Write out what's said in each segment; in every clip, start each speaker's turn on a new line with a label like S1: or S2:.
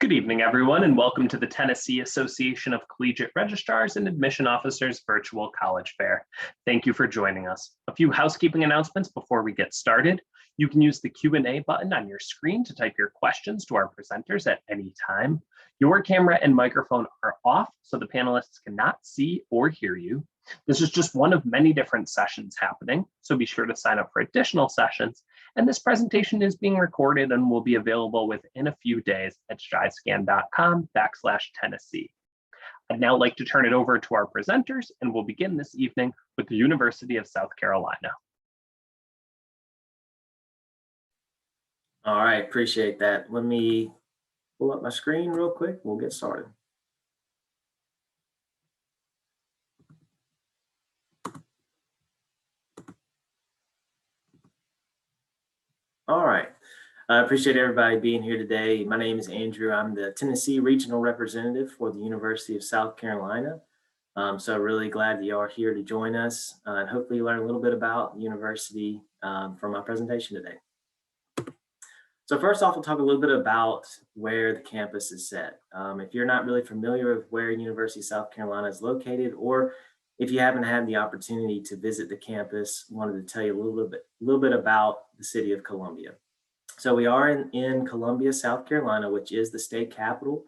S1: Good evening, everyone, and welcome to the Tennessee Association of Collegiate Registrars and Admission Officers Virtual College Fair. Thank you for joining us. A few housekeeping announcements before we get started. You can use the Q&A button on your screen to type your questions to our presenters at any time. Your camera and microphone are off, so the panelists cannot see or hear you. This is just one of many different sessions happening, so be sure to sign up for additional sessions. And this presentation is being recorded and will be available within a few days at skyscan.com/Tennessee. I'd now like to turn it over to our presenters, and we'll begin this evening with the University of South Carolina.
S2: All right, appreciate that. Let me pull up my screen real quick. We'll get started. All right, I appreciate everybody being here today. My name is Andrew. I'm the Tennessee Regional Representative for the University of South Carolina. So really glad that you are here to join us and hopefully learn a little bit about the university from my presentation today. So first off, we'll talk a little bit about where the campus is set. If you're not really familiar with where University of South Carolina is located, or if you haven't had the opportunity to visit the campus, wanted to tell you a little bit about the city of Columbia. So we are in Columbia, South Carolina, which is the state capital.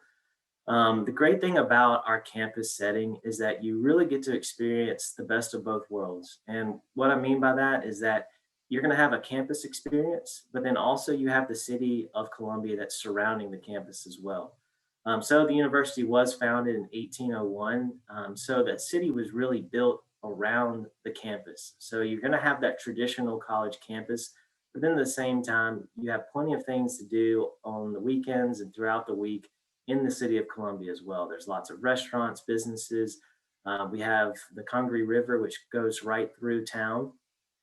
S2: The great thing about our campus setting is that you really get to experience the best of both worlds. And what I mean by that is that you're going to have a campus experience, but then also you have the city of Columbia that's surrounding the campus as well. So the university was founded in 1801. So that city was really built around the campus. So you're going to have that traditional college campus, but then at the same time, you have plenty of things to do on the weekends and throughout the week in the city of Columbia as well. There's lots of restaurants, businesses. We have the Congaree River, which goes right through town.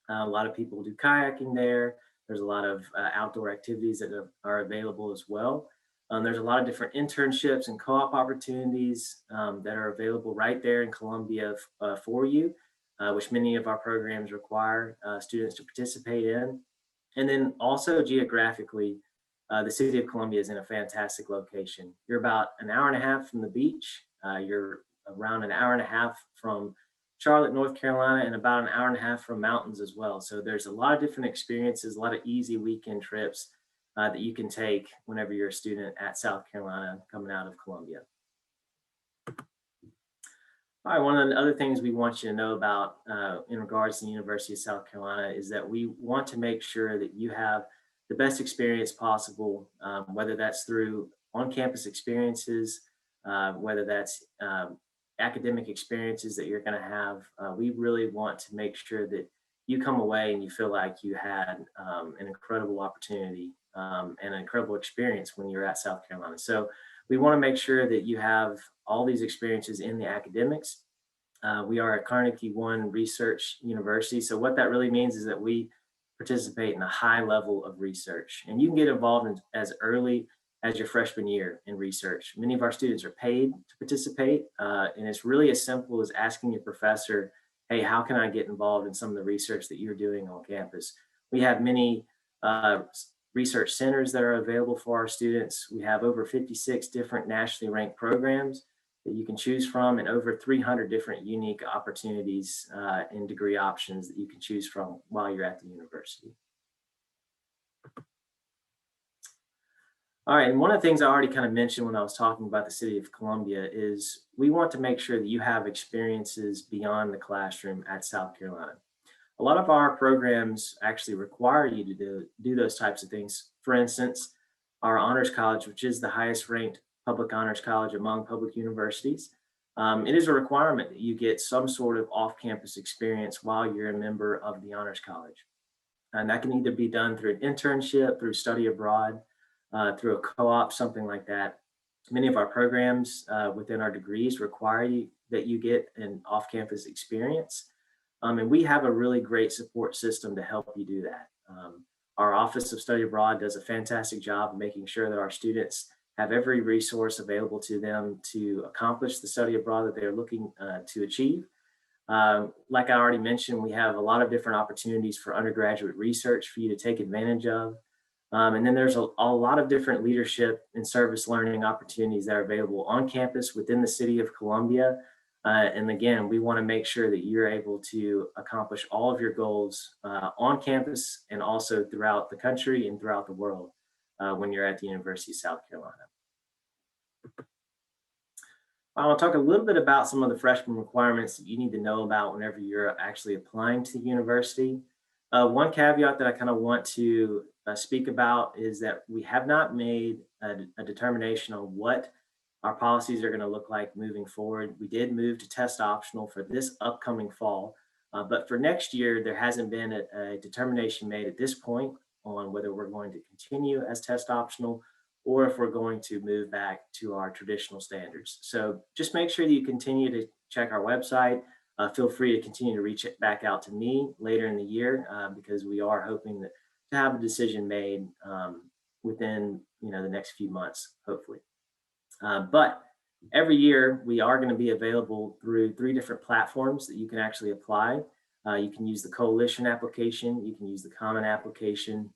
S2: A lot of people do kayaking there. There's a lot of outdoor activities that are available as well. There's a lot of different internships and co-op opportunities that are available right there in Columbia for you, which many of our programs require students to participate in. And then also geographically, the city of Columbia is in a fantastic location. You're about an hour and a half from the beach. You're around an hour and a half from Charlotte, North Carolina, and about an hour and a half from mountains as well. So there's a lot of different experiences, a lot of easy weekend trips that you can take whenever you're a student at South Carolina coming out of Columbia. All right, one of the other things we want you to know about in regards to the University of South Carolina is that we want to make sure that you have the best experience possible, whether that's through on-campus experiences, whether that's academic experiences that you're going to have. We really want to make sure that you come away and you feel like you had an incredible opportunity and an incredible experience when you're at South Carolina. So we want to make sure that you have all these experiences in the academics. We are a Carnegie One research university. So what that really means is that we participate in a high level of research, and you can get involved in as early as your freshman year in research. Many of our students are paid to participate, and it's really as simple as asking your professor, hey, how can I get involved in some of the research that you're doing on campus? We have many research centers that are available for our students. We have over 56 different nationally ranked programs that you can choose from, and over 300 different unique opportunities and degree options that you can choose from while you're at the university. All right, and one of the things I already kind of mentioned when I was talking about the city of Columbia is we want to make sure that you have experiences beyond the classroom at South Carolina. A lot of our programs actually require you to do those types of things. For instance, our honors college, which is the highest ranked public honors college among public universities, it is a requirement that you get some sort of off-campus experience while you're a member of the honors college. And that can either be done through an internship, through study abroad, through a co-op, something like that. Many of our programs within our degrees require that you get an off-campus experience. And we have a really great support system to help you do that. Our Office of Study Abroad does a fantastic job of making sure that our students have every resource available to them to accomplish the study abroad that they're looking to achieve. Like I already mentioned, we have a lot of different opportunities for undergraduate research for you to take advantage of. And then there's a lot of different leadership and service learning opportunities that are available on campus within the city of Columbia. And again, we want to make sure that you're able to accomplish all of your goals on campus and also throughout the country and throughout the world when you're at the University of South Carolina. I want to talk a little bit about some of the freshman requirements that you need to know about whenever you're actually applying to the university. One caveat that I kind of want to speak about is that we have not made a determination on what our policies are going to look like moving forward. We did move to test optional for this upcoming fall, but for next year, there hasn't been a determination made at this point on whether we're going to continue as test optional or if we're going to move back to our traditional standards. So just make sure that you continue to check our website. Feel free to continue to reach back out to me later in the year because we are hoping to have a decision made within the next few months, hopefully. But every year we are going to be available through 3 different platforms that you can actually apply. You can use the Coalition application, you can use the Common application,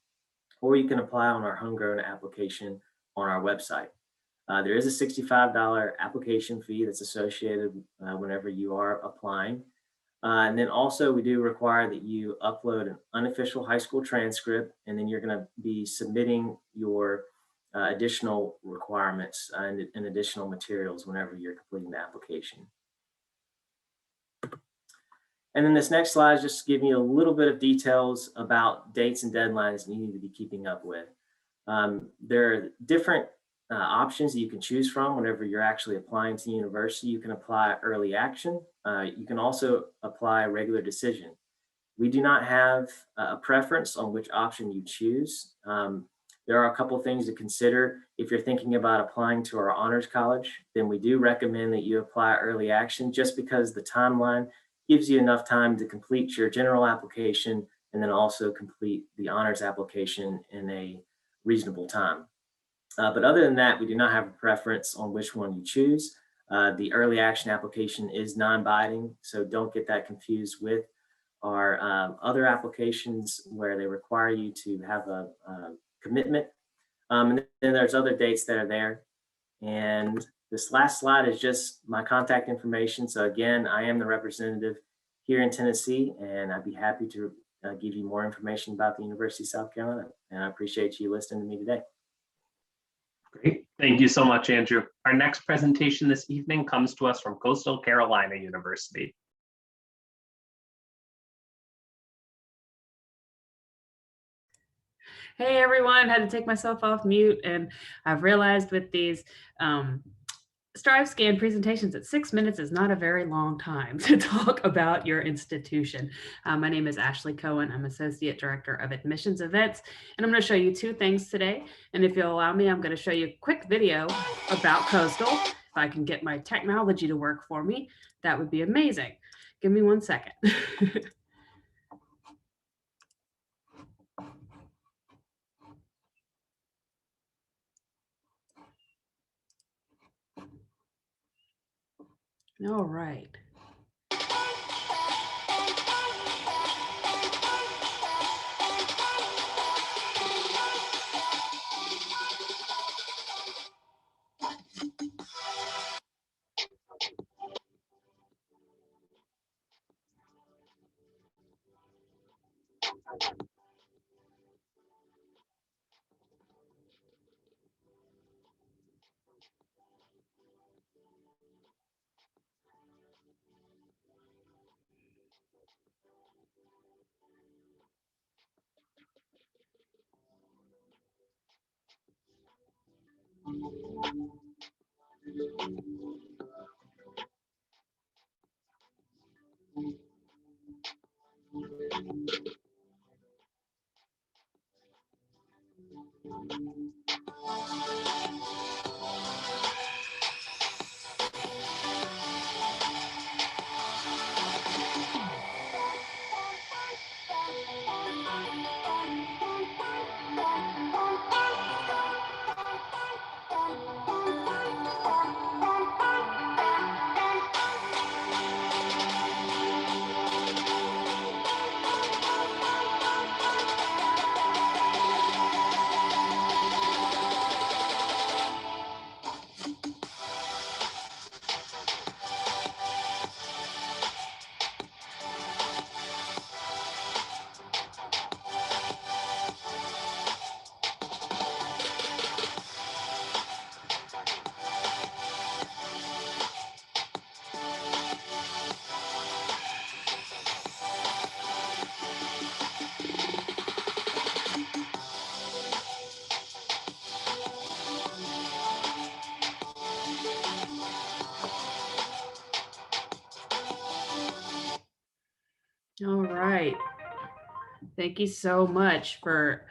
S2: or you can apply on our homegrown application on our website. There is a $65 application fee that's associated whenever you are applying. And then also we do require that you upload an unofficial high school transcript, and then you're going to be submitting your additional requirements and additional materials whenever you're completing the application. And then this next slide is just giving you a little bit of details about dates and deadlines that you need to be keeping up with. There are different options that you can choose from whenever you're actually applying to the university. You can apply early action. You can also apply regular decision. We do not have a preference on which option you choose. There are a couple of things to consider. If you're thinking about applying to our honors college, then we do recommend that you apply early action just because the timeline gives you enough time to complete your general application and then also complete the honors application in a reasonable time. But other than that, we do not have a preference on which one you choose. The early action application is non-binding, so don't get that confused with our other applications where they require you to have a commitment. And then there's other dates that are there. And this last slide is just my contact information. So again, I am the representative here in Tennessee, and I'd be happy to give you more information about the University of South Carolina. And I appreciate you listening to me today.
S1: Great. Thank you so much, Andrew. Our next presentation this evening comes to us from Coastal Carolina University.
S3: Hey everyone, had to take myself off mute, and I've realized with these Strive Scan presentations that 6 minutes is not a very long time to talk about your institution. My name is Ashley Cohen. I'm Associate Director of Admissions Events, and I'm going to show you 2 things today. And if you'll allow me, I'm going to show you a quick video about Coastal. If I can get my technology to work for me, that would be amazing. Give me 1 second. All right. All right. Thank you so much for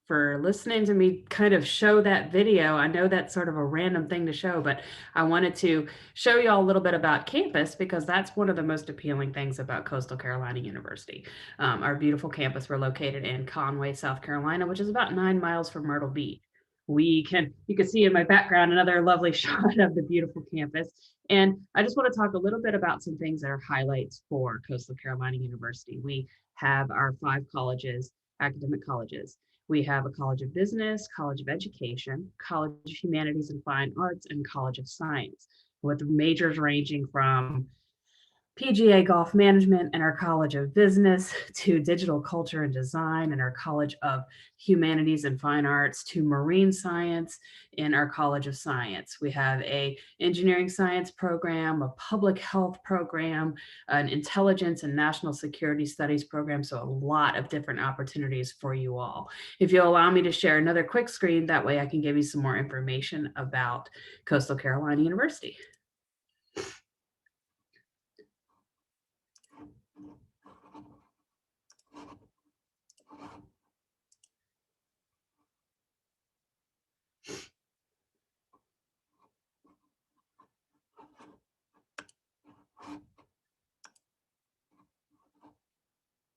S3: listening to me kind of show that video. I know that's sort of a random thing to show, but I wanted to show you all a little bit about campus because that's one of the most appealing things about Coastal Carolina University. Our beautiful campus, we're located in Conway, South Carolina, which is about 9 miles from Myrtle Beach. You can see in my background another lovely shot of the beautiful campus. And I just want to talk a little bit about some things that are highlights for Coastal Carolina University. We have our 5 colleges, academic colleges. We have a College of Business, College of Education, College of Humanities and Fine Arts, and College of Science, with majors ranging from PGA Golf Management and our College of Business to Digital Culture and Design and our College of Humanities and Fine Arts to Marine Science in our College of Science. We have a engineering science program, a public health program, an intelligence and national security studies program, so a lot of different opportunities for you all. If you'll allow me to share another quick screen, that way I can give you some more information about Coastal Carolina University.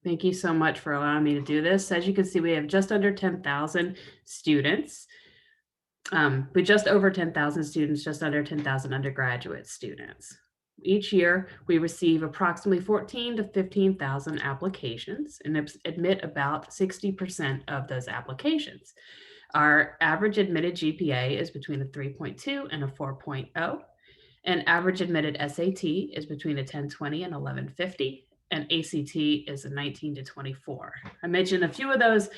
S3: Thank you so much for allowing me to do this. As you can see, we have just under 10,000 students. With just over 10,000 students, just under 10,000 undergraduate students. Each year, we receive approximately 14 to 15,000 applications and admit about 60% of those applications. Our average admitted GPA is between a 3.2 and a 4.0, and average admitted SAT is between a 1020 and 1150. And ACT is a 19 to 24. I mentioned a few of those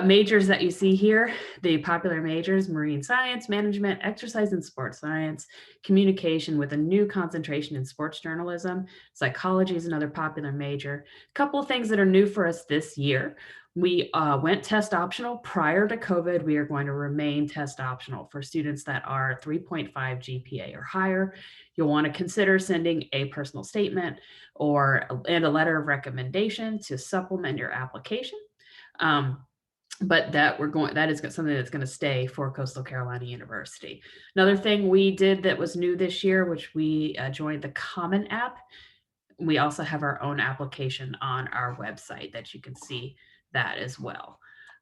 S3: majors that you see here, the popular majors: marine science, management, exercise and sports science, communication with a new concentration in sports journalism, psychology is another popular major. A couple of things that are new for us this year. We went test optional. Prior to COVID, we are going to remain test optional for students that are 3.5 GPA or higher. You'll want to consider sending a personal statement and a letter of recommendation to supplement your application. But that is something that's going to stay for Coastal Carolina University. Another thing we did that was new this year, which we joined the Common App. We also have our own application on our website that you can see that as well.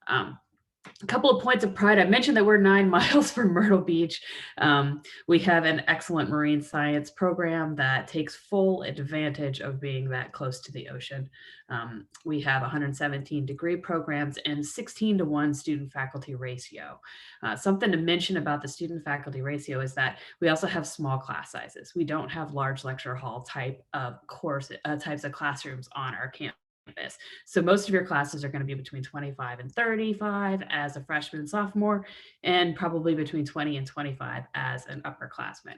S3: A couple of points of pride. I mentioned that we're 9 miles from Myrtle Beach. We have an excellent marine science program that takes full advantage of being that close to the ocean. We have 117 degree programs and 16:1 student faculty ratio. Something to mention about the student faculty ratio is that we also have small class sizes. We don't have large lecture hall types of classrooms on our campus. So most of your classes are going to be between 25 and 35 as a freshman and sophomore, and probably between 20 and 25 as an upperclassman.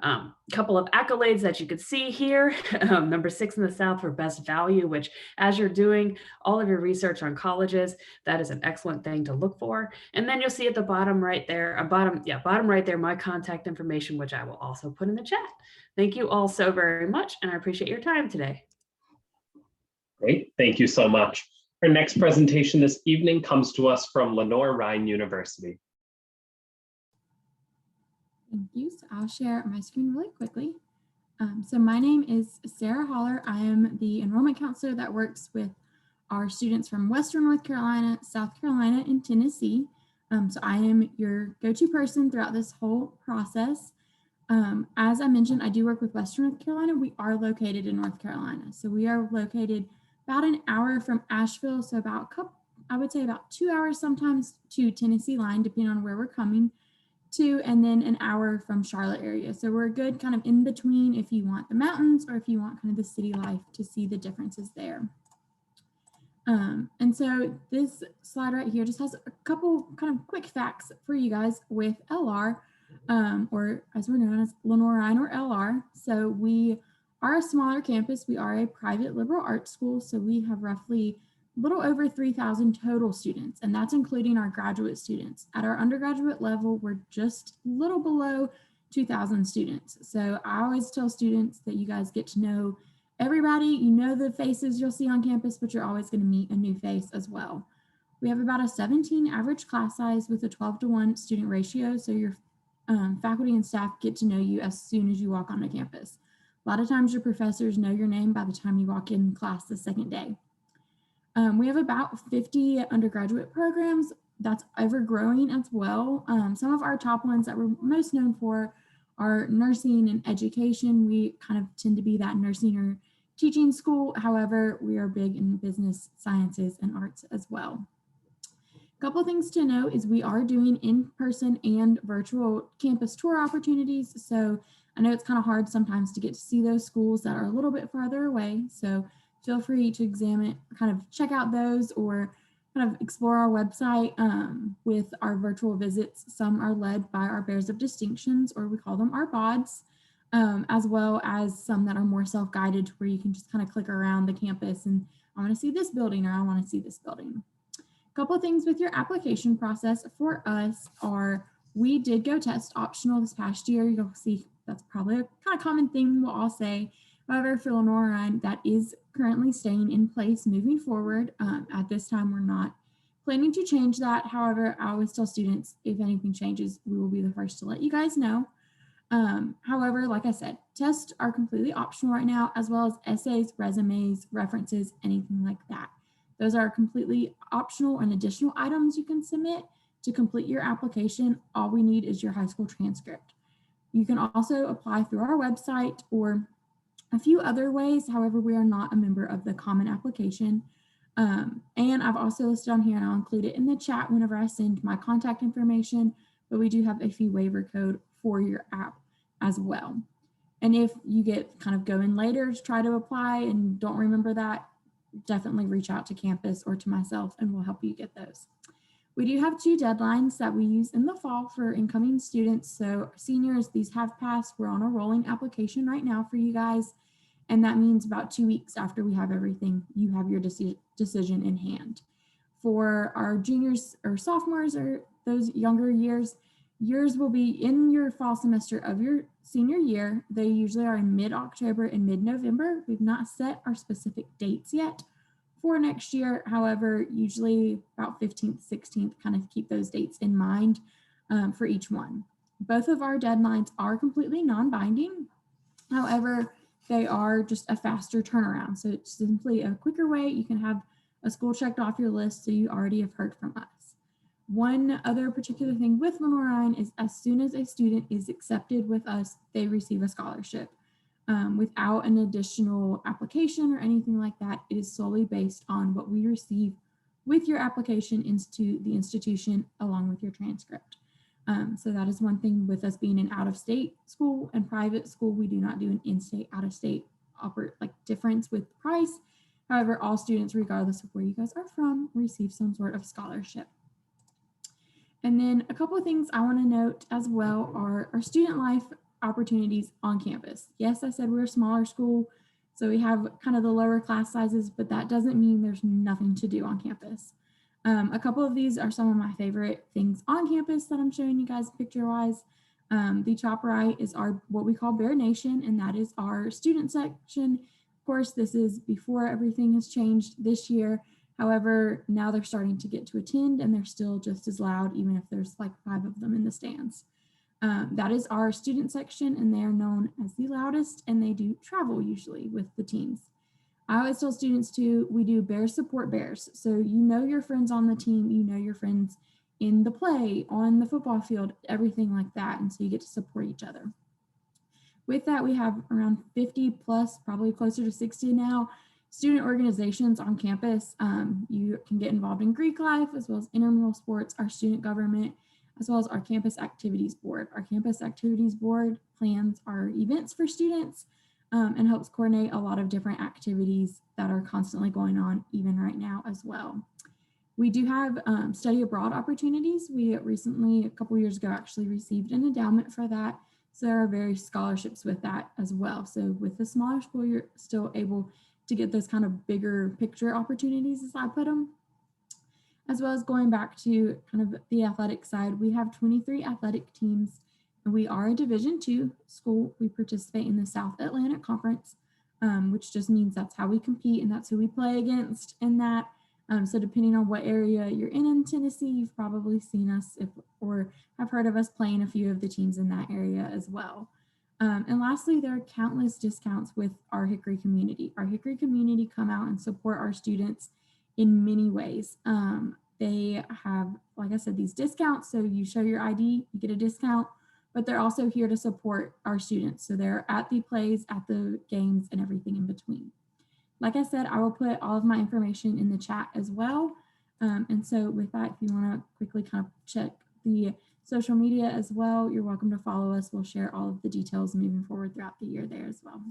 S3: A couple of accolades that you could see here. Number 6 in the South for best value, which as you're doing all of your research on colleges, that is an excellent thing to look for. And then you'll see at the bottom right there, bottom right there, my contact information, which I will also put in the chat. Thank you all so very much, and I appreciate your time today.
S1: Great, thank you so much. Our next presentation this evening comes to us from Lenoir-Rhyne University.
S4: Thank you. So I'll share my screen really quickly. So my name is Sarah Holler. I am the enrollment counselor that works with our students from Western North Carolina, South Carolina, and Tennessee. So I am your go-to person throughout this whole process. As I mentioned, I do work with Western North Carolina. We are located in North Carolina. So we are located about an hour from Asheville. So I would say about 2 hours sometimes to Tennessee line, depending on where we're coming to, and then an hour from Charlotte area. So we're good kind of in between if you want the mountains or if you want kind of the city life to see the differences there. And so this slide right here just has a couple kind of quick facts for you guys with LR, or as we're known as Lenoir-Rhyne or LR. So we are a smaller campus. We are a private liberal arts school. So we have roughly a little over 3,000 total students, and that's including our graduate students. At our undergraduate level, we're just a little below 2,000 students. So I always tell students that you guys get to know everybody, you know the faces you'll see on campus, but you're always going to meet a new face as well. We have about a 17 average class size with a 12-to-1 student ratio, so your faculty and staff get to know you as soon as you walk onto campus. A lot of times your professors know your name by the time you walk in class the second day. We have about 50 undergraduate programs. That's ever growing as well. Some of our top ones that we're most known for are nursing and education. We kind of tend to be that nursing or teaching school. However, we are big in business, sciences, and arts as well. A couple of things to note is we are doing in-person and virtual campus tour opportunities. So I know it's kind of hard sometimes to get to see those schools that are a little bit farther away. So feel free to examine, kind of check out those or kind of explore our website with our virtual visits. Some are led by our Bears of Distinctions, or we call them our BODs, as well as some that are more self-guided where you can just kind of click around the campus and I want to see this building or I want to see this building. A couple of things with your application process for us are we did go test optional this past year. You'll see that's probably a kind of common thing we'll all say. However, for Lenoir-Rhyne, that is currently staying in place moving forward. At this time, we're not planning to change that. However, I always tell students, if anything changes, we will be the first to let you guys know. However, like I said, tests are completely optional right now, as well as essays, resumes, references, anything like that. Those are completely optional and additional items you can submit to complete your application. All we need is your high school transcript. You can also apply through our website or a few other ways. However, we are not a member of the Common Application. And I've also listed on here, and I'll include it in the chat whenever I send my contact information, but we do have a fee waiver code for your app as well. And if you get kind of going later to try to apply and don't remember that, definitely reach out to campus or to myself and we'll help you get those. We do have 2 deadlines that we use in the fall for incoming students. So seniors, these have passed. We're on a rolling application right now for you guys. And that means about 2 weeks after we have everything, you have your decision in hand. For our juniors or sophomores or those younger years, yours will be in your fall semester of your senior year. They usually are in mid-October and mid-November. We've not set our specific dates yet for next year. However, usually about 15th, 16th, kind of keep those dates in mind for each one. Both of our deadlines are completely non-binding. However, they are just a faster turnaround. So it's simply a quicker way. You can have a school checked off your list so you already have heard from us. One other particular thing with Lenoir-Rhyne is as soon as a student is accepted with us, they receive a scholarship. Without an additional application or anything like that, it is solely based on what we receive with your application into the institution along with your transcript. So that is one thing with us being an out-of-state school and private school. We do not do an in-state, out-of-state difference with price. However, all students, regardless of where you guys are from, receive some sort of scholarship. And then a couple of things I want to note as well are our student life opportunities on campus. Yes, I said we're a smaller school, so we have kind of the lower class sizes, but that doesn't mean there's nothing to do on campus. A couple of these are some of my favorite things on campus that I'm showing you guys picture-wise. The top right is our what we call Bear Nation, and that is our student section. Of course, this is before everything has changed this year. However, now they're starting to get to attend and they're still just as loud, even if there's like 5 of them in the stands. That is our student section, and they are known as the loudest, and they do travel usually with the teams. I always tell students too, we do Bears support Bears. So you know your friends on the team, you know your friends in the play, on the football field, everything like that. And so you get to support each other. With that, we have around 50 plus, probably closer to 60 now, student organizations on campus. You can get involved in Greek life, as well as intramural sports, our student government, as well as our campus activities board. Our campus activities board plans our events for students and helps coordinate a lot of different activities that are constantly going on even right now as well. We do have study abroad opportunities. We recently, a couple years ago, actually received an endowment for that. So there are various scholarships with that as well. So with the smaller school, you're still able to get those kind of bigger picture opportunities, as I put them. As well as going back to kind of the athletic side, we have 23 athletic teams, and we are a Division II school. We participate in the South Atlantic Conference. which just means that's how we compete and that's who we play against in that. So depending on what area you're in Tennessee, you've probably seen us or have heard of us playing a few of the teams in that area as well. And lastly, there are countless discounts with our Hickory community. Our Hickory community come out and support our students in many ways. They have, like I said, these discounts. So you show your ID, you get a discount, but they're also here to support our students. So they're at the plays, at the games, and everything in between. Like I said, I will put all of my information in the chat as well. And so with that, if you want to quickly kind of check the social media as well, you're welcome to follow us. We'll share all of the details moving forward throughout the year there as well.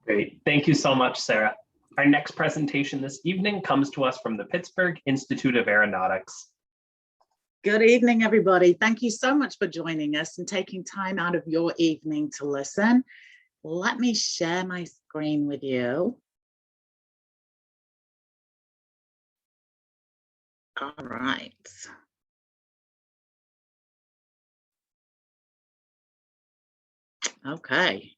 S1: Great. Thank you so much, Sarah. Our next presentation this evening comes to us from the Pittsburgh Institute of Aeronautics.
S5: Good evening, everybody. Thank you so much for joining us and taking time out of your evening to listen. Let me share my screen with you. All right. Okay.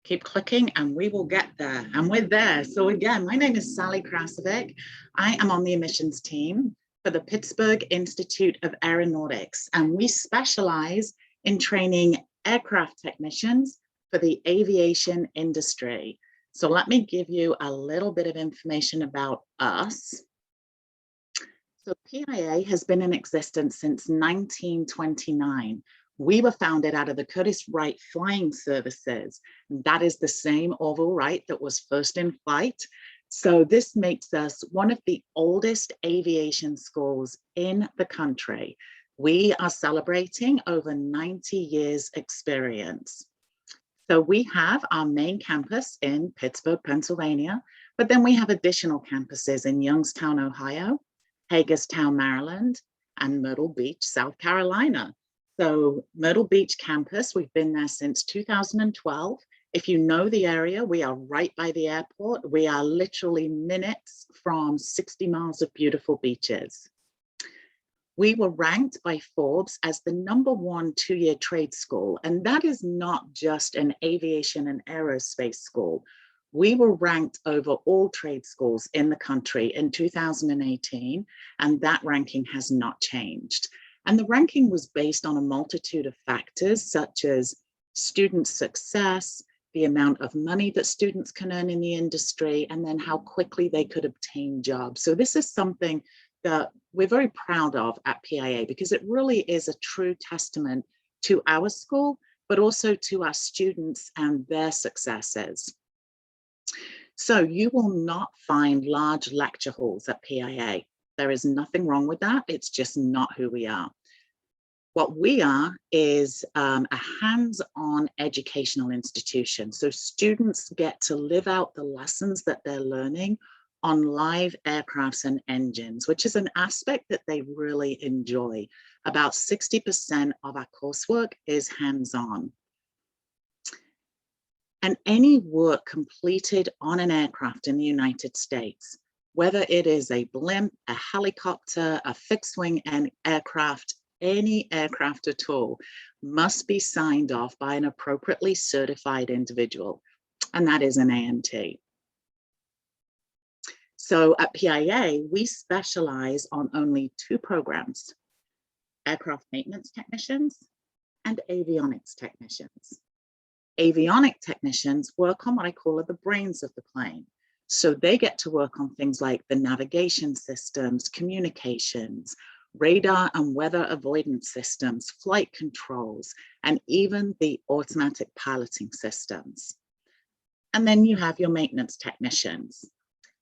S5: Keep clicking and we will get there. And we're there. So again, my name is Sally Krasovic. I am on the admissions team for the Pittsburgh Institute of Aeronautics, and we specialize in training aircraft technicians for the aviation industry. So let me give you a little bit of information about us. So PIA has been in existence since 1929. We were founded out of the Curtiss Wright Flying Services. That is the same Orville Wright that was first in flight. So this makes us one of the oldest aviation schools in the country. We are celebrating over 90 years experience. So we have our main campus in Pittsburgh, Pennsylvania, but then we have additional campuses in Youngstown, Ohio, Hagerstown, Maryland, and Myrtle Beach, South Carolina. So Myrtle Beach campus, we've been there since 2012. If you know the area, we are right by the airport. We are literally minutes from 60 miles of beautiful beaches. We were ranked by Forbes as the #1 two-year trade school. And that is not just an aviation and aerospace school. We were ranked over all trade schools in the country in 2018, and that ranking has not changed. And the ranking was based on a multitude of factors, such as student success, the amount of money that students can earn in the industry, and then how quickly they could obtain jobs. So this is something that we're very proud of at PIA because it really is a true testament to our school, but also to our students and their successes. So you will not find large lecture halls at PIA. There is nothing wrong with that. It's just not who we are. What we are is a hands-on educational institution. So students get to live out the lessons that they're learning on live aircrafts and engines, which is an aspect that they really enjoy. About 60% of our coursework is hands-on. And any work completed on an aircraft in the United States, whether it is a blimp, a helicopter, a fixed-wing aircraft, any aircraft at all, must be signed off by an appropriately certified individual, and that is an AMT. So at PIA, we specialize on only 2 programs, aircraft maintenance technicians and avionics technicians. Avionic technicians work on what I call the brains of the plane. So they get to work on things like the navigation systems, communications, radar and weather avoidance systems, flight controls, and even the automatic piloting systems. And then you have your maintenance technicians.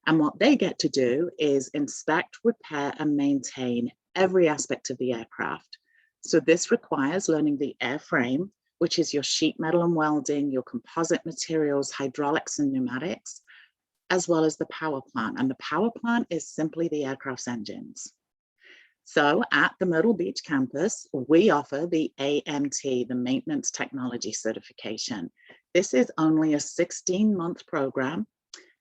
S5: And what they get to do is inspect, repair, and maintain every aspect of the aircraft. So this requires learning the airframe, which is your sheet metal and welding, your composite materials, hydraulics and pneumatics, as well as the power plant. And the power plant is simply the aircraft's engines. So at the Myrtle Beach campus, we offer the AMT, the Maintenance Technology Certification. This is only a 16-month program.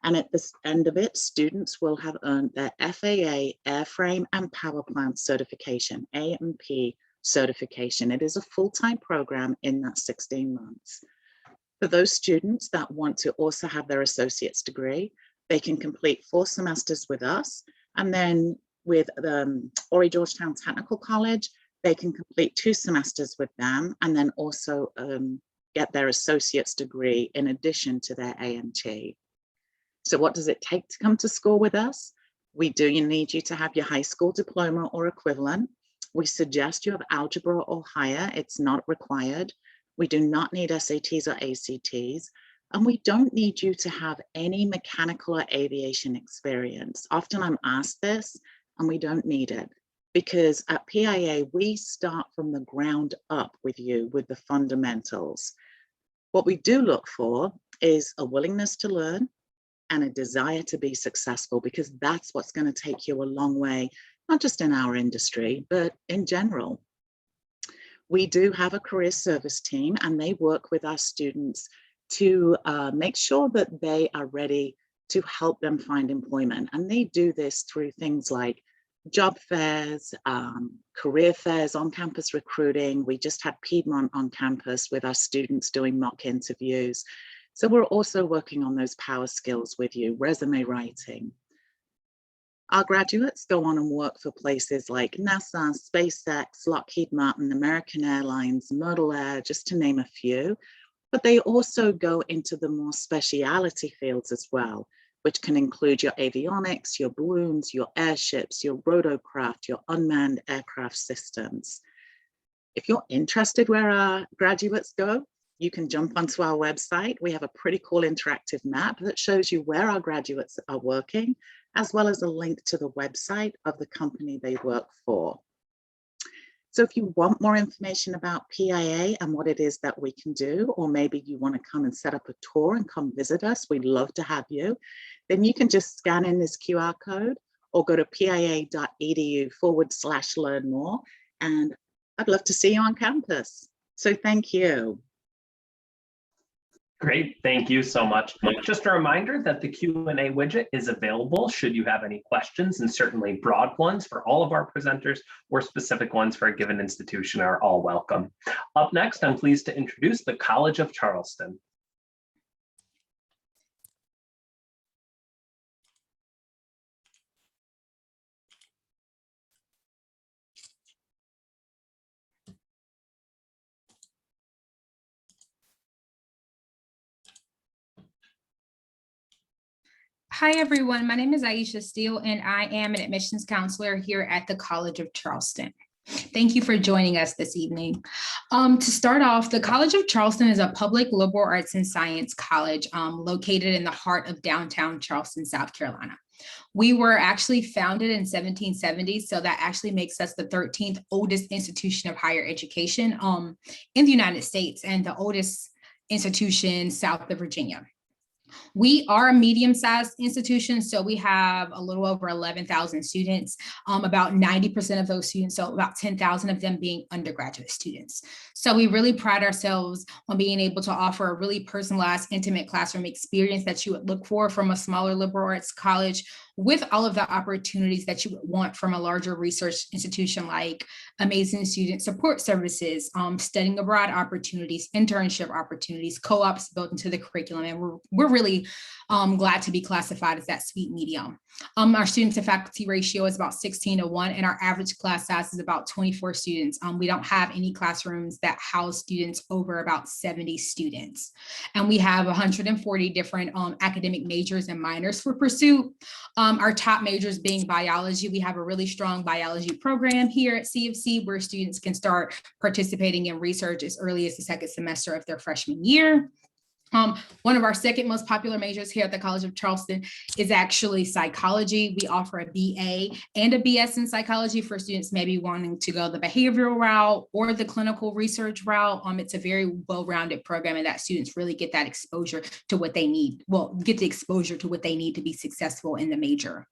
S5: And at the end of it, students will have earned their FAA airframe and power plant certification, AMP certification. It is a full-time program in that 16 months. For those students that want to also have their associate's degree, they can complete 4 semesters with us. And then with the Horry Georgetown Technical College, they can complete 2 semesters with them and then also get their associate's degree in addition to their AMT. So what does it take to come to school with us? We do need you to have your high school diploma or equivalent. We suggest you have algebra or higher. It's not required. We do not need SATs or ACTs. And we don't need you to have any mechanical or aviation experience. Often I'm asked this, and we don't need it. Because at PIA, we start from the ground up with you with the fundamentals. What we do look for is a willingness to learn and a desire to be successful, because that's what's going to take you a long way, not just in our industry, but in general. We do have a career service team, and they work with our students to make sure that they are ready to help them find employment. And they do this through things like job fairs, career fairs, on-campus recruiting. We just had Piedmont on campus with our students doing mock interviews. So we're also working on those power skills with you, resume writing. Our graduates go on and work for places like NASA, SpaceX, Lockheed Martin, American Airlines, Myrtle Air, just to name a few. But they also go into the more speciality fields as well, which can include your avionics, your balloons, your airships, your rotorcraft, your unmanned aircraft systems. If you're interested where our graduates go, you can jump onto our website. We have a pretty cool interactive map that shows you where our graduates are working, as well as a link to the website of the company they work for. So if you want more information about PIA and what it is that we can do, or maybe you want to come and set up a tour and come visit us, we'd love to have you, then you can just scan in this QR code or go to pia.edu/learn more. And I'd love to see you on campus. So thank you.
S1: Great, thank you so much. Just a reminder that the Q&A widget is available should you have any questions, and certainly broad ones for all of our presenters or specific ones for a given institution are all welcome. Up next, I'm pleased to introduce the College of Charleston.
S6: Hi, everyone. My name is Aisha Steele, and I am an admissions counselor here at the College of Charleston. Thank you for joining us this evening. To start off, the College of Charleston is a public liberal arts and science college located in the heart of downtown Charleston, South Carolina. We were actually founded in 1770, so that actually makes us the 13th oldest institution of higher education in the United States and the oldest institution south of Virginia. We are a medium-sized institution, so we have a little over 11,000 students, about 90% of those students, so about 10,000 of them being undergraduate students. So we really pride ourselves on being able to offer a really personalized, intimate classroom experience that you would look for from a smaller liberal arts college, with all of the opportunities that you would want from a larger research institution, like amazing student support services, studying abroad opportunities, internship opportunities, co-ops built into the curriculum. And we're really glad to be classified as that sweet medium. Our student to faculty ratio is about 16:1, and our average class size is about 24 students. We don't have any classrooms that house students over about 70 students. And we have 140 different academic majors and minors for pursuit. Our top majors being biology. We have a really strong biology program here at CFC where students can start participating in research as early as the second semester of their freshman year. One of our second most popular majors here at the College of Charleston is actually psychology. We offer a BA and a BS in psychology for students maybe wanting to go the behavioral route or the clinical research route. It's a very well-rounded program, and that students really get that exposure to what they need. Well, get the exposure to what they need to be successful in the major.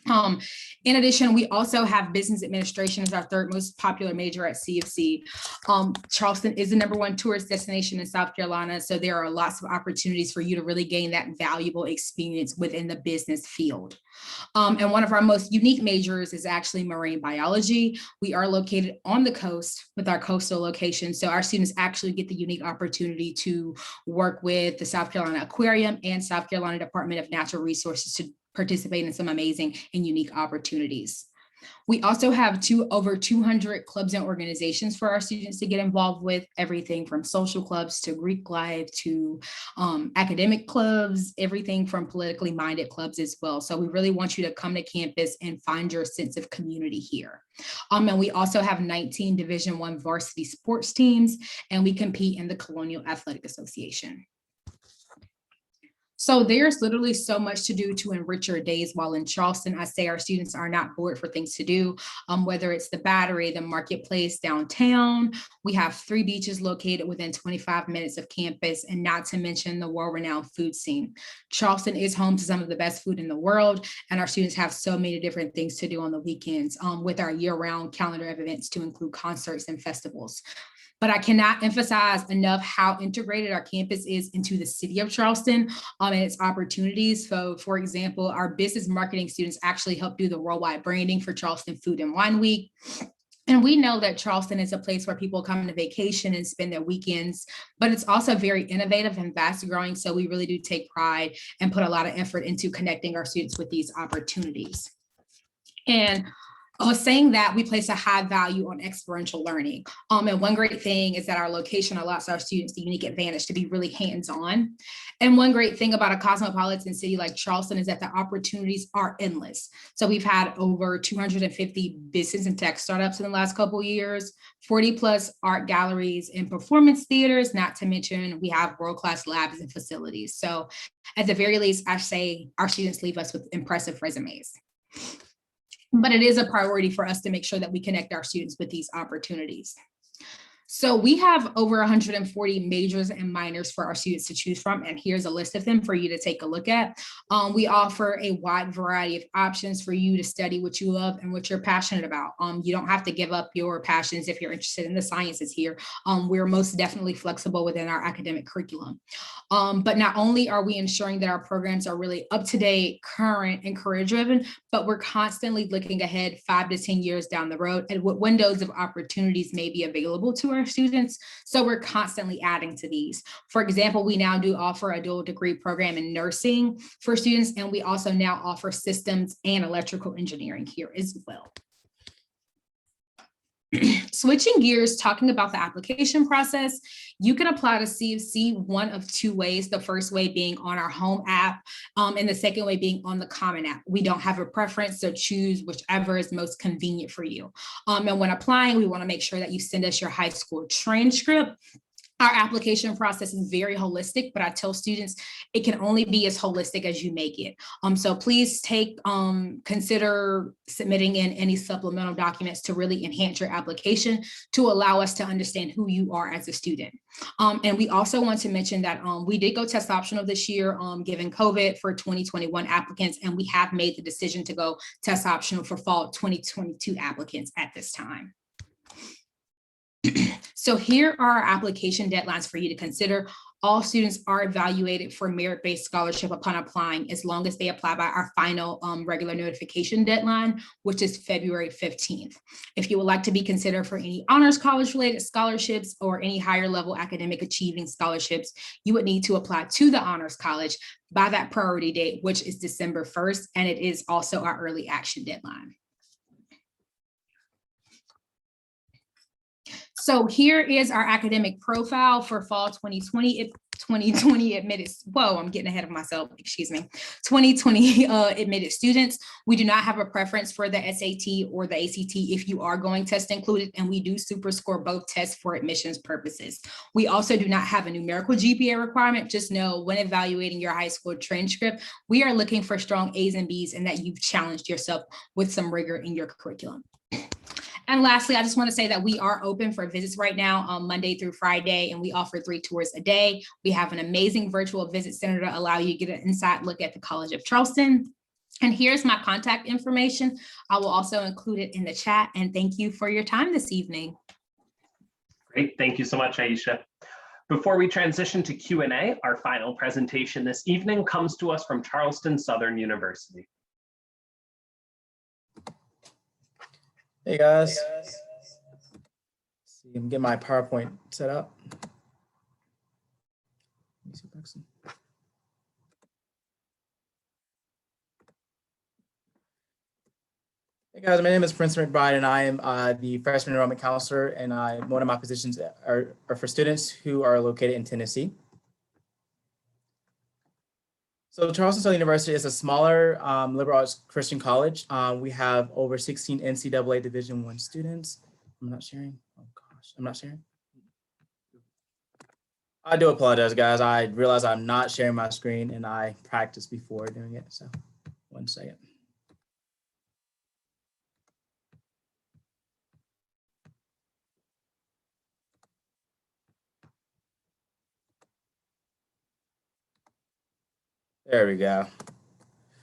S6: In addition, we also have business administration as our third most popular major at CFC. Charleston is the #1 tourist destination in South Carolina, so there are lots of opportunities for you to really gain that valuable experience within the business field. And one of our most unique majors is actually marine biology. We are located on the coast with our coastal location, so our students actually get the unique opportunity to work with the South Carolina Aquarium and South Carolina Department of Natural Resources to participate in some amazing and unique opportunities. We also have over 200 clubs and organizations for our students to get involved with, everything from social clubs to Greek life to academic clubs, everything from politically minded clubs as well. So we really want you to come to campus and find your sense of community here. And we also have 19 Division I varsity sports teams, and we compete in the Colonial Athletic Association. So there's literally so much to do to enrich your days while in Charleston. I say our students are not bored for things to do, whether it's the Battery, the Marketplace downtown. We have 3 beaches located within 25 minutes of campus, and not to mention the world-renowned food scene. Charleston is home to some of the best food in the world, and our students have so many different things to do on the weekends with our year-round calendar of events to include concerts and festivals. But I cannot emphasize enough how integrated our campus is into the city of Charleston and its opportunities. So for example, our business marketing students actually help do the worldwide branding for Charleston Food and Wine Week. And we know that Charleston is a place where people come to vacation and spend their weekends, but it's also very innovative and fast growing. So we really do take pride and put a lot of effort into connecting our students with these opportunities. And saying that, we place a high value on experiential learning. And one great thing is that our location allows our students the unique advantage to be really hands-on. And one great thing about a cosmopolitan city like Charleston is that the opportunities are endless. So we've had over 250 business and tech startups in the last couple of years, 40 plus art galleries and performance theaters, not to mention we have world-class labs and facilities. So at the very least, I say our students leave us with impressive resumes. But it is a priority for us to make sure that we connect our students with these opportunities. So we have over 140 majors and minors for our students to choose from, and here's a list of them for you to take a look at. We offer a wide variety of options for you to study what you love and what you're passionate about. You don't have to give up your passions if you're interested in the sciences here. We're most definitely flexible within our academic curriculum. But not only are we ensuring that our programs are really up to date, current, and career driven, but we're constantly looking ahead 5 to 10 years down the road at what windows of opportunities may be available to our students. So we're constantly adding to these. For example, we now do offer a dual degree program in nursing for students, and we also now offer systems and electrical engineering here as well. Switching gears, talking about the application process, you can apply to CFC one of 2 ways. The first way being on our home app, and the second way being on the Common App. We don't have a preference, so choose whichever is most convenient for you. And when applying, we want to make sure that you send us your high school transcript. Our application process is very holistic, but I tell students it can only be as holistic as you make it. So please consider submitting in any supplemental documents to really enhance your application to allow us to understand who you are as a student. And we also want to mention that we did go test optional this year, given COVID for 2021 applicants, and we have made the decision to go test optional for fall 2022 applicants at this time. So here are our application deadlines for you to consider. All students are evaluated for merit-based scholarship upon applying, as long as they apply by our final regular notification deadline, which is February 15th. If you would like to be considered for any honors college-related scholarships or any higher level academic achieving scholarships, you would need to apply to the Honors College by that priority date, which is December 1st, and it is also our early action deadline. So here is our academic profile for fall 2020 admitted, whoa, I'm getting ahead of myself, excuse me, 2020 admitted students. We do not have a preference for the SAT or the ACT if you are going test included, and we do super score both tests for admissions purposes. We also do not have a numerical GPA requirement. Just know when evaluating your high school transcript, we are looking for strong A's and B's and that you've challenged yourself with some rigor in your curriculum. And lastly, I just want to say that we are open for visits right now on Monday through Friday, and we offer 3 tours a day. We have an amazing virtual visit center to allow you to get an inside look at the College of Charleston. And here's my contact information. I will also include it in the chat. And thank you for your time this evening.
S1: Great, thank you so much, Aisha. Before we transition to Q&A, our final presentation this evening comes to us from Charleston Southern University.
S7: Hey guys. Let's see, I'm getting my PowerPoint set up. Let me see if I can- Hey guys, my name is Prince McBride and I am the freshman enrollment counselor, and one of my positions are for students who are located in Tennessee. So Charleston Southern University is a smaller liberal arts Christian college. We have over 16 NCAA Division I students. I'm not sharing. Oh gosh, I'm not sharing. I do apologize, guys. I realize I'm not sharing my screen and I practiced before doing it. So 1 second. There we go.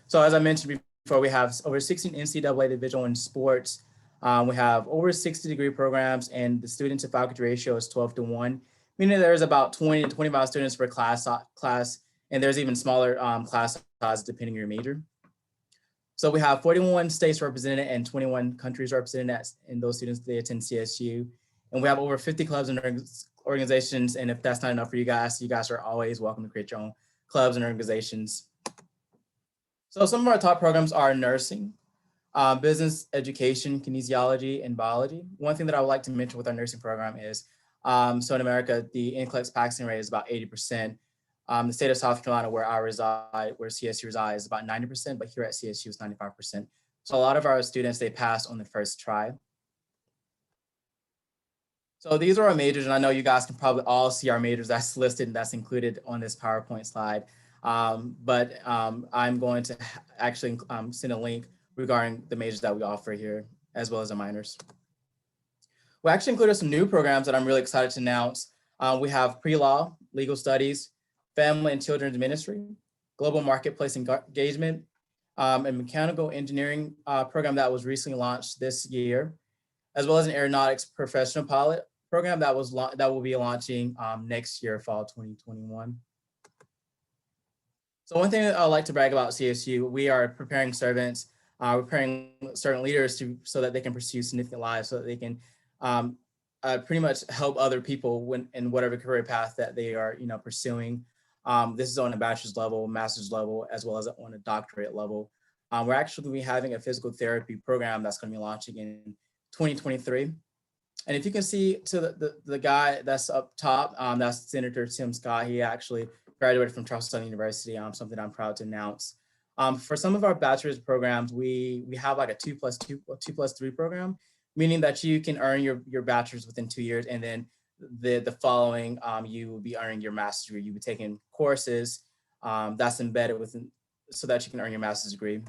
S7: So as I mentioned before, we have over 16 NCAA Division I sports. We have over 60 degree programs, and the student to faculty ratio is 12:1, meaning there's about 20 to 25 students per class, and there's even smaller class sizes depending on your major. So we have 41 states represented and 21 countries represented, and those students, they attend CSU. And we have over 50 clubs and organizations, and if that's not enough for you guys are always welcome to create your own clubs and organizations. So some of our top programs are nursing, business education, kinesiology, and biology. One thing that I would like to mention with our nursing program is, so in America, the NCLEX passing rate is about 80%. The state of South Carolina, where I reside, where CSU resides, is about 90%, but here at CSU is 95%. So a lot of our students, they pass on the first try. So these are our majors, and I know you guys can probably all see our majors that's listed and that's included on this PowerPoint slide. I'm going to actually send a link regarding the majors that we offer here, as well as the minors. We actually included some new programs that I'm really excited to announce. We have pre-law, legal studies, family and children's ministry, global marketplace engagement, a mechanical engineering program that was recently launched this year, as well as an aeronautics professional pilot program that will be launching next year, fall 2021. So one thing I'd like to brag about CSU, we are preparing servants, preparing certain leaders so that they can pursue significant lives, so that they can pretty much help other people in whatever career path that they are pursuing. This is on a bachelor's level, master's level, as well as on a doctorate level. We're actually going to be having a physical therapy program that's going to be launching in 2023. And if you can see to the guy that's up top, that's Senator Tim Scott. He actually graduated from Charleston University, something I'm proud to announce. For some of our bachelor's programs, we have like a 2+3 program, meaning that you can earn your bachelor's within 2 years, and then the following, you will be earning your master's degree. You'll be taking courses that's embedded within, so that you can earn your master's degree.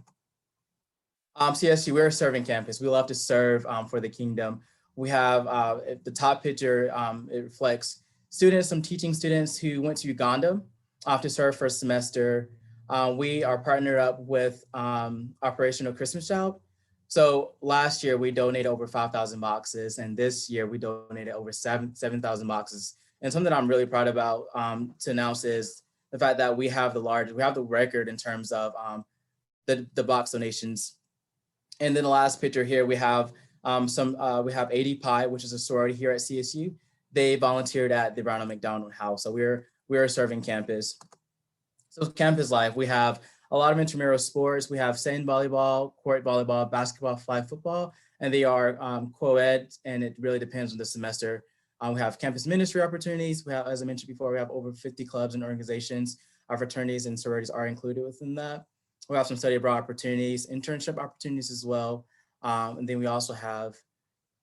S7: CSU, we're a serving campus. We love to serve for the kingdom. We have the top picture, it reflects students, some teaching students who went to Uganda to serve for a semester. We are partnered up with Operational Christmas Child. So last year we donated over 5,000 boxes, and this year we donated over 7,000 boxes. And something I'm really proud about to announce is the fact that we have the record in terms of the box donations. And then the last picture here, we have we have AD Pi, which is a sorority here at CSU. They volunteered at the Brown and McDonald House. So we're a serving campus. So campus life, we have a lot of intramural sports. We have sand volleyball, court volleyball, basketball, flag football, and they are co-ed, and it really depends on the semester. We have campus ministry opportunities. We have, as I mentioned before, we have over 50 clubs and organizations. Our fraternities and sororities are included within that. We have some study abroad opportunities, internship opportunities as well. And then we also have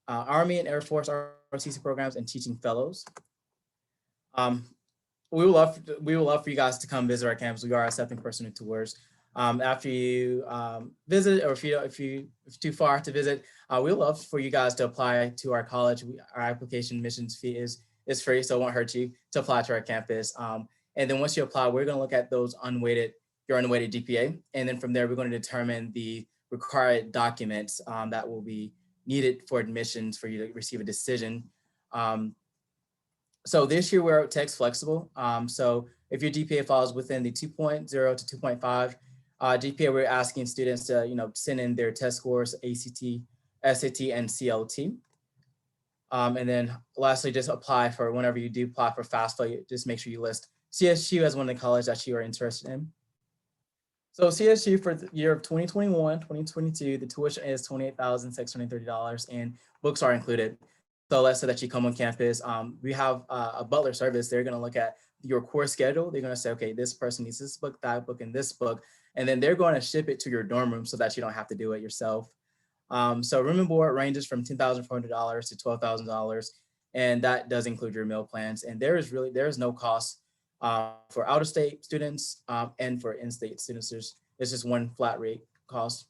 S7: Army and Air Force ROTC programs and teaching fellows. We would love for you guys to come visit our campus. We are accepting personal tours. After you visit, or if you're too far to visit, we would love for you guys to apply to our college. Our application admissions fee is free, so it won't hurt you to apply to our campus. And then once you apply, we're going to look at those unweighted your unweighted GPA. And then from there, we're going to determine the required documents that will be needed for admissions for you to receive a decision. So this year we're text flexible. So if your GPA falls within the 2.0 to 2.5 GPA, we're asking students to send in their test scores, ACT, SAT, and CLT. And then lastly, just apply for, whenever you do apply for FAFSA, just make sure you list CSU as one of the colleges that you are interested in. So CSU for the year of 2021, 2022, the tuition is $28,630 and books are included. So let's say that you come on campus, we have a butler service. They're gonna look at your course schedule. They're gonna say, okay, this person needs this book, that book, and this book. And then they're gonna ship it to your dorm room so that you don't have to do it yourself. So room and board ranges from $10,400 to $12,000. And that does include your meal plans. And there is no cost for out-of-state students and for in-state students. It's just one flat rate cost.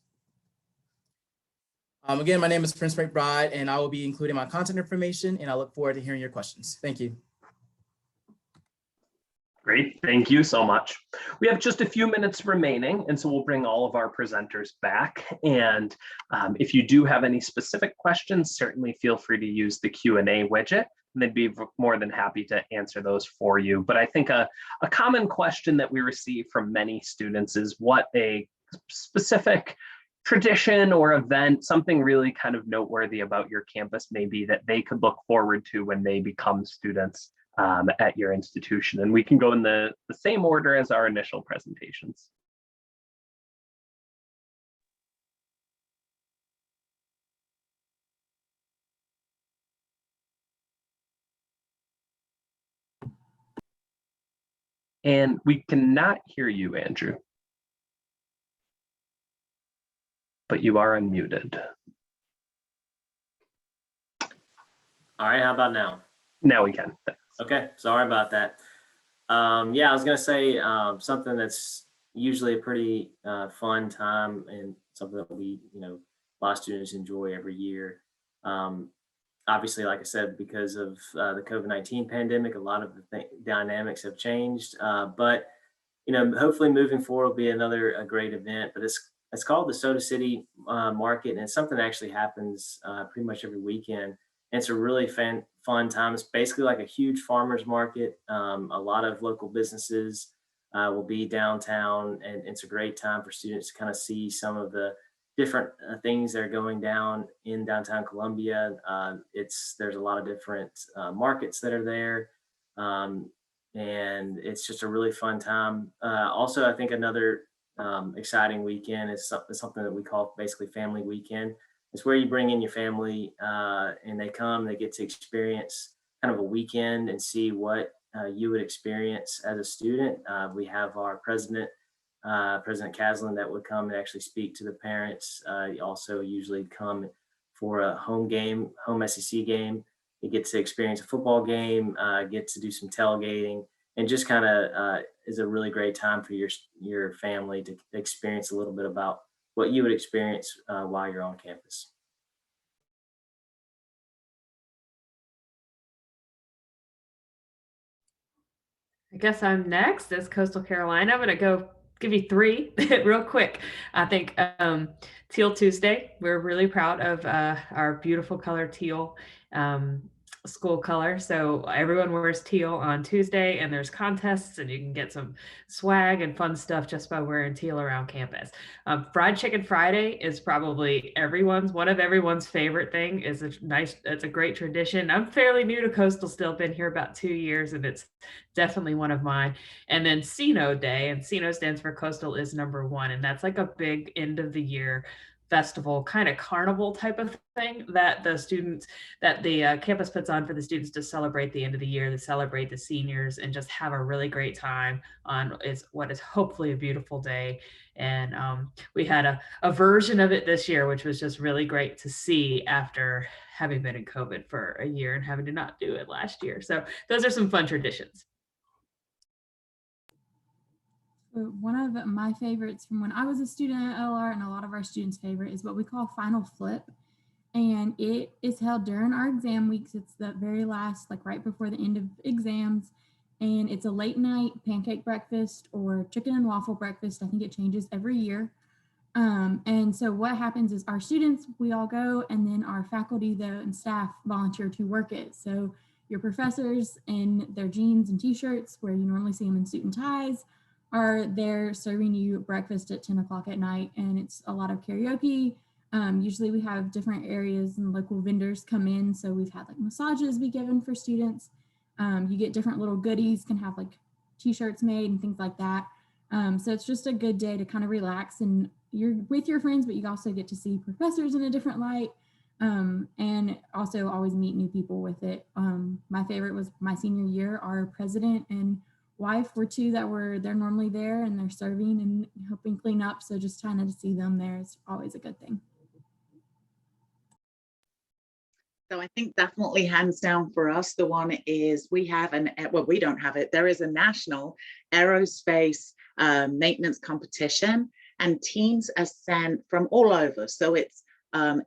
S7: Again, my name is Prince McBride, and I will be including my contact information, and I look forward to hearing your questions. Thank you.
S1: Great, thank you so much. We have just a few minutes remaining, and so we'll bring all of our presenters back. And if you do have any specific questions, certainly feel free to use the Q&A widget, and they'd be more than happy to answer those for you. But I think a common question that we receive from many students is what a specific tradition or event, something really kind of noteworthy about your campus maybe that they could look forward to when they become students at your institution. And we can go in the same order as our initial presentations. And we cannot hear you, Andrew. But you are unmuted.
S2: All right, how about now?
S1: Now we can. Thanks.
S2: Okay, sorry about that. Yeah, I was gonna say something that's usually a pretty fun time and something that we, a lot of students enjoy every year. Obviously, like I said, because of the COVID-19 pandemic, a lot of the dynamics have changed. But hopefully moving forward will be a great event. But it's called the Soda City Market, and it's something that actually happens pretty much every weekend. And it's a really fun time. It's basically like a huge farmer's market. A lot of local businesses will be downtown, and it's a great time for students to kind of see some of the different things that are going down in downtown Columbia. There's a lot of different markets that are there, and it's just a really fun time. Also, I think another exciting weekend is something that we call basically family weekend. It's where you bring in your family and they get to experience kind of a weekend and see what you would experience as a student. We have our president, President Caslin, that would come and actually speak to the parents. You also usually come for a home SEC game. You get to experience a football game, get to do some tailgating, and just kind of is a really great time for your family to experience a little bit about what you would experience while you're on campus.
S3: I guess I'm next as Coastal Carolina. I'm going to go give you three real quick. I think Teal Tuesday. We're really proud of our beautiful color teal school color. So everyone wears teal on Tuesday, and there's contests, and you can get some swag and fun stuff just by wearing teal around campus. Fried Chicken Friday is probably one of everyone's favorite thing. It's a great tradition. I'm fairly new to Coastal still, been here about 2 years, and it's definitely one of mine. And then CINO Day, and CINO stands for Coastal is #1. And that's like a big end of the year festival, kind of carnival type of thing that the campus puts on for the students to celebrate the end of the year, to celebrate the seniors, and just have a really great time on what is hopefully a beautiful day. And we had a version of it this year, which was just really great to see after having been in COVID for a year and having to not do it last year. So those are some fun traditions.
S4: One of my favorites from when I was a student at LR, and a lot of our students' favorite, is what we call Final Flip. And it is held during our exam weeks. It's the very last, like right before the end of exams. and it's a late night pancake breakfast or chicken and waffle breakfast. I think it changes every year. And so what happens is our students, we all go, and then our faculty though and staff volunteer to work it. So your professors in their jeans and t-shirts, where you normally see them in suit and ties, are there serving you breakfast at 10 o'clock at night. And it's a lot of karaoke. Usually we have different areas and local vendors come in. So we've had like massages be given for students. You get different little goodies, can have like t-shirts made and things like that. So it's just a good day to kind of relax, and you're with your friends, but you also get to see professors in a different light, and also always meet new people with it. My favorite was my senior year. Our president and wife were two that they're normally there, and they're serving and helping clean up. So just trying to see them there is always a good thing.
S5: So I think definitely hands down for us, the one is we have well, we don't have it. There is a national aerospace maintenance competition, and teams are sent from all over. So it's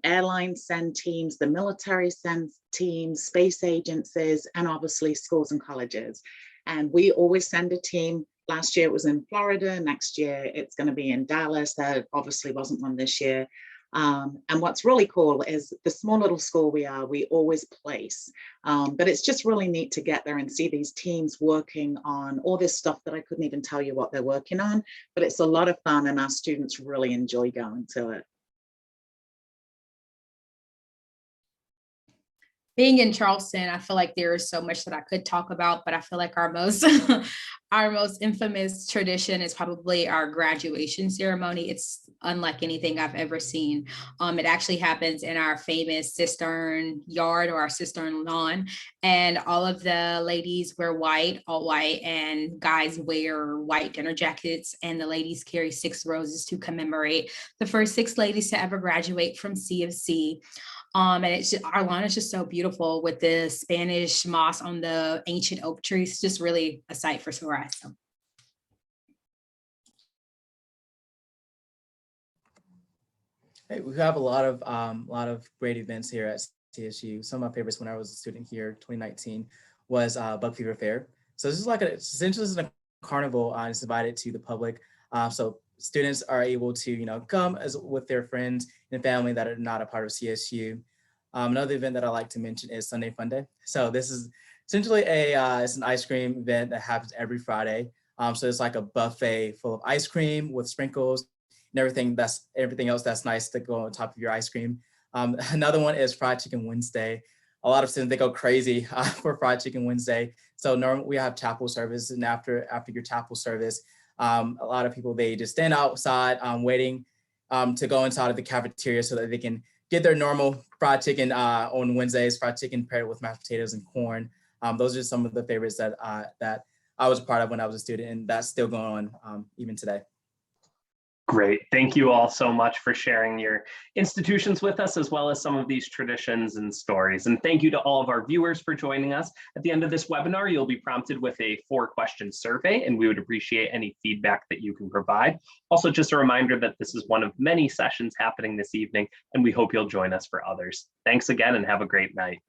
S5: airlines send teams, the military sends teams, space agencies, and obviously schools and colleges. And we always send a team. Last year it was in Florida. Next year it's going to be in Dallas. There obviously wasn't one this year. And what's really cool is the small little school we always place. But it's just really neat to get there and see these teams working on all this stuff that I couldn't even tell you what they're working on. But it's a lot of fun, and our students really enjoy going to it.
S6: Being in Charleston, I feel like there is so much that I could talk about, but I feel like our most our most infamous tradition is probably our graduation ceremony. It's unlike anything I've ever seen. It actually happens in our famous cistern yard, or our cistern lawn, and all of the ladies wear white, all white, and guys wear white dinner jackets, and the ladies carry 6 roses to commemorate the first 6 ladies to ever graduate from C of C. And it's just, our lawn is just so beautiful with the Spanish moss on the ancient oak trees. It's just really a sight for sore eyes. So.
S7: Hey, we have a lot of great events here at CSU. Some of my favorites when I was a student here, 2019, was Bug Fever Fair. So this is like essentially this is a carnival. It's divided to the public. So students are able to, come with their friends and family that are not a part of CSU. Another event that I like to mention is Sunday Fun Day. So this is essentially it's an ice cream event that happens every Friday. So it's like a buffet full of ice cream with sprinkles and everything else that's nice to go on top of your ice cream. Another one is Fried Chicken Wednesday. A lot of students, they go crazy for Fried Chicken Wednesday. So normally we have chapel service, and after your chapel service, a lot of people, they just stand outside waiting to go inside of the cafeteria so that they can get their normal fried chicken on Wednesdays, fried chicken paired with mashed potatoes and corn. Those are some of the favorites that I was a part of when I was a student, and that's still going on even today.
S1: Great. Thank you all so much for sharing your institutions with us, as well as some of these traditions and stories. And thank you to all of our viewers for joining us. At the end of this webinar, you'll be prompted with a 4-question survey, and we would appreciate any feedback that you can provide. Also, just a reminder that this is one of many sessions happening this evening, and we hope you'll join us for others. Thanks again, and have a great night.